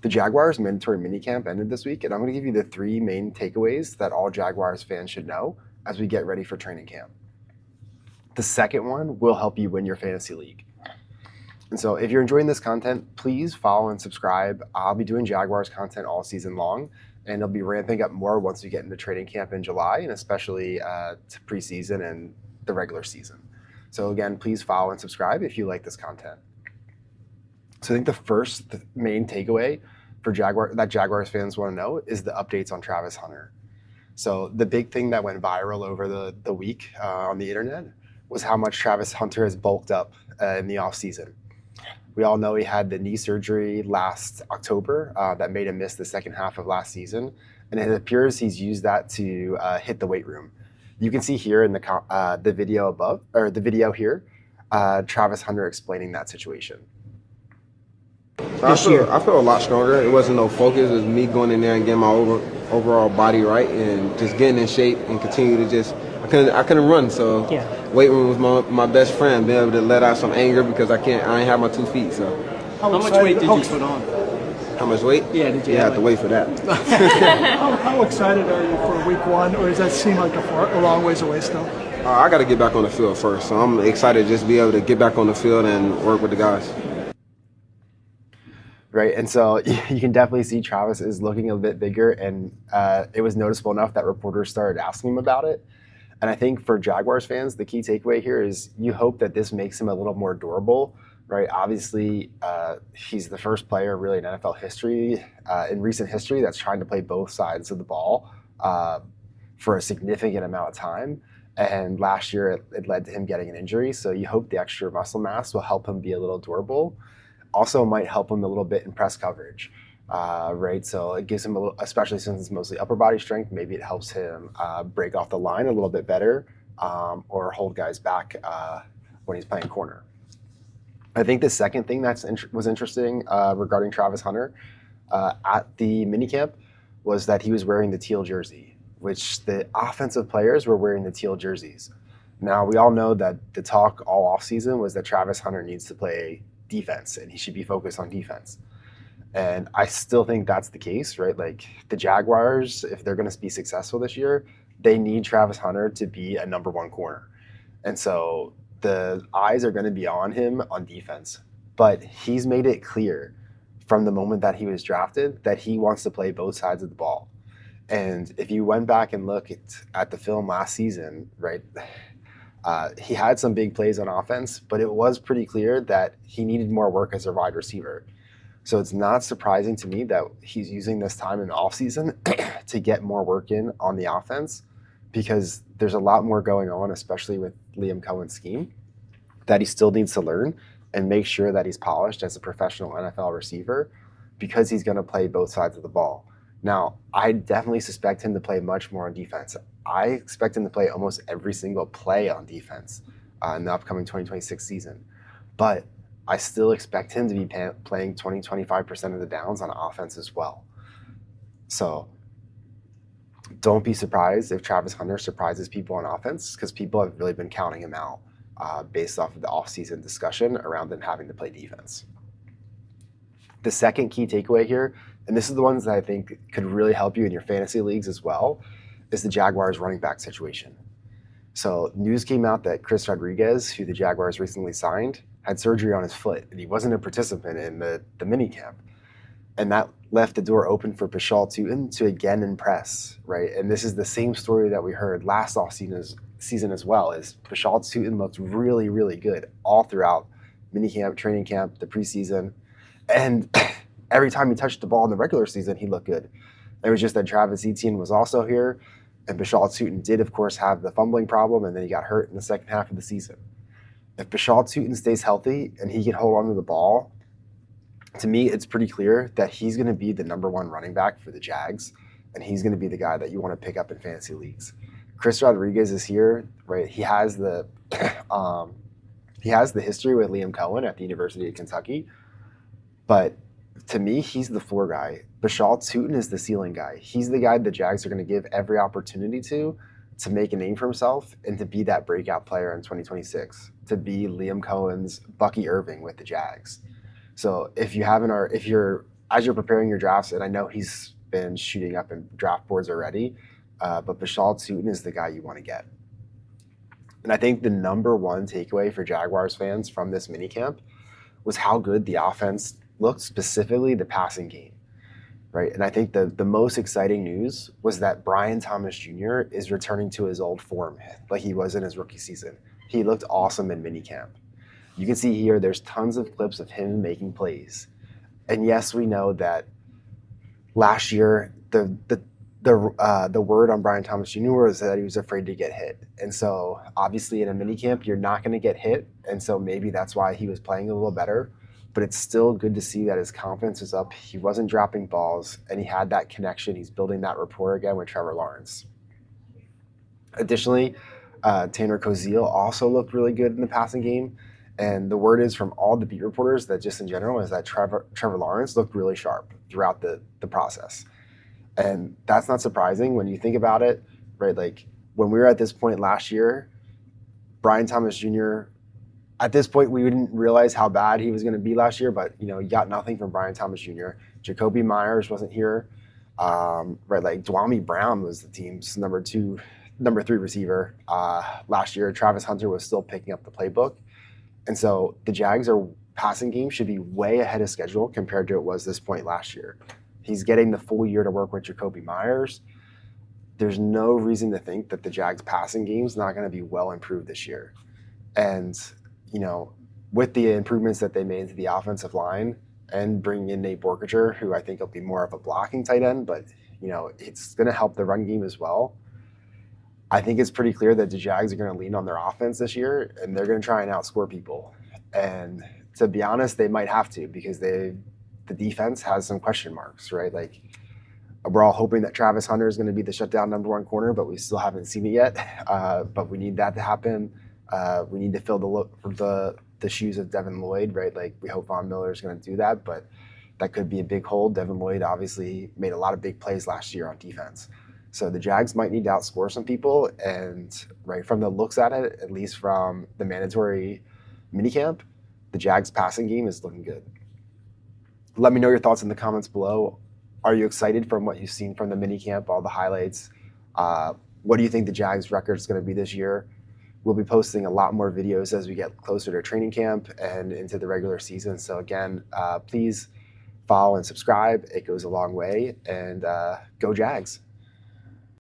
The Jaguars mandatory minicamp ended this week, and I'm going to give you the 3 main takeaways that all Jaguars fans should know as we get ready for training camp. The second one will help you win your fantasy league. And so if you're enjoying this content, please follow and subscribe. I'll be doing Jaguars content all season long, and it'll be ramping up more once we get into training camp in July, and especially to preseason and the regular season. So again, please follow and subscribe if you like this content. So I think the main takeaway for Jaguars fans want to know is the updates on Travis Hunter. So the big thing that went viral over the week on the internet was how much Travis Hunter has bulked up in the offseason. We all know he had the knee surgery last October that made him miss the second half of last season, and it appears he's used that to hit the weight room. You can see here in the video above, or the video here, Travis Hunter explaining that situation. I feel a lot stronger. It wasn't no focus. It was me going in there and getting my overall body right and just getting in shape and continue to just. I couldn't run, so weight room was my best friend. Being able to let out some anger because I ain't have my 2 feet. So how much weight did you put on? How much weight? Yeah, did you? Yeah, I have to wait for that. How excited are you for week 1, or does that seem like a long ways away still? I got to get back on the field first, so I'm excited to just be able to get back on the field and work with the guys. Right, and so you can definitely see Travis is looking a bit bigger, and it was noticeable enough that reporters started asking him about it. And I think for Jaguars fans, the key takeaway here is you hope that this makes him a little more durable, right? Obviously, he's the first player really in NFL history, in recent history, that's trying to play both sides of the ball for a significant amount of time. And last year, it led to him getting an injury. So you hope the extra muscle mass will help him be a little durable. Also might help him a little bit in press coverage, right? So it gives him a little, especially since it's mostly upper body strength, maybe it helps him break off the line a little bit better or hold guys back when he's playing corner. I think the second thing that was interesting regarding Travis Hunter at the minicamp was that he was wearing the teal jersey, which the offensive players were wearing the teal jerseys. Now, we all know that the talk all offseason was that Travis Hunter needs to play defense and he should be focused on defense. And I still think that's the case, right? Like the Jaguars, if they're going to be successful this year, they need Travis Hunter to be a number 1 corner. And so the eyes are going to be on him on defense. But he's made it clear from the moment that he was drafted that he wants to play both sides of the ball. And if you went back and look at the film last season, right, he had some big plays on offense, but it was pretty clear that he needed more work as a wide receiver. So it's not surprising to me that he's using this time in the offseason to get more work in on the offense, because there's a lot more going on, especially with Liam Cohen's scheme, that he still needs to learn and make sure that he's polished as a professional NFL receiver, because he's going to play both sides of the ball. Now, I definitely suspect him to play much more on defense. I expect him to play almost every single play on defense in the upcoming 2026 season. But I still expect him to be playing 20-25% of the downs on offense as well. So don't be surprised if Travis Hunter surprises people on offense, because people have really been counting him out based off of the offseason discussion around him having to play defense. The second key takeaway here, and this is the ones that I think could really help you in your fantasy leagues as well, is the Jaguars running back situation. So news came out that Chris Rodriguez, who the Jaguars recently signed, had surgery on his foot, and he wasn't a participant in the minicamp. And that left the door open for Bhayshul Tuten to again impress, right? And this is the same story that we heard last season as well, is Bhayshul Tuten looked really, really good all throughout minicamp, training camp, the preseason. And every time he touched the ball in the regular season, he looked good. It was just that Travis Etienne was also here, and Bhayshul Tuten did, of course, have the fumbling problem, and then he got hurt in the second half of the season. If Bhayshul Tuten stays healthy and he can hold on to the ball, to me, it's pretty clear that he's going to be the number 1 running back for the Jags, and he's going to be the guy that you want to pick up in fantasy leagues. Chris Rodriguez is here, right? He has the history with Liam Cohen at the University of Kentucky, but to me, he's the floor guy. Bhayshul Tuten is the ceiling guy. He's the guy the Jags are going to give every opportunity to make a name for himself and to be that breakout player in 2026, to be Liam Cohen's Bucky Irving with the Jags. So if you're as you're preparing your drafts, and I know he's been shooting up in draft boards already, but Bhayshul Tuten is the guy you want to get. And I think the number one takeaway for Jaguars fans from this minicamp was how good the offense looked, specifically the passing game, right? And I think the most exciting news was that Brian Thomas Jr. is returning to his old form like he was in his rookie season. He looked awesome in minicamp. You can see here there's tons of clips of him making plays. And yes, we know that last year the word on Brian Thomas Jr. was that he was afraid to get hit. And so obviously in a minicamp, you're not going to get hit. And so maybe that's why he was playing a little better. But it's still good to see that his confidence is up. He wasn't dropping balls, and he had that connection. He's building that rapport again with Trevor Lawrence. Additionally, Tanner Koziel also looked really good in the passing game. And the word is from all the beat reporters that just in general is that Trevor Lawrence looked really sharp throughout the process. And that's not surprising when you think about it, right? Like when we were at this point last year, Brian Thomas Jr., at this point, we didn't realize how bad he was going to be last year, but you got nothing from Brian Thomas Jr. Jacoby Myers wasn't here, right? Like Dwami Brown was the team's number 3 receiver last year. Travis Hunter was still picking up the playbook, and so the Jags' passing game should be way ahead of schedule compared to it was this point last year. He's getting the full year to work with Jacoby Myers. There's no reason to think that the Jags' passing game is not going to be well improved this year, and with the improvements that they made to the offensive line and bringing in Nate Borkager, who I think will be more of a blocking tight end, but it's going to help the run game as well. I think it's pretty clear that the Jags are going to lean on their offense this year, and they're going to try and outscore people. And to be honest, they might have to because the defense has some question marks, right? Like we're all hoping that Travis Hunter is going to be the shutdown number 1 corner, but we still haven't seen it yet. But we need that to happen. We need to fill the shoes of Devin Lloyd, right? Like we hope Von Miller is going to do that, but that could be a big hole. Devin Lloyd obviously made a lot of big plays last year on defense. So the Jags might need to outscore some people, and right from the looks at it, at least from the mandatory minicamp, the Jags passing game is looking good. Let me know your thoughts in the comments below. Are you excited from what you've seen from the minicamp, all the highlights? What do you think the Jags record is going to be this year? We'll be posting a lot more videos as we get closer to training camp and into the regular season. So again, please follow and subscribe. It goes a long way. And go Jags.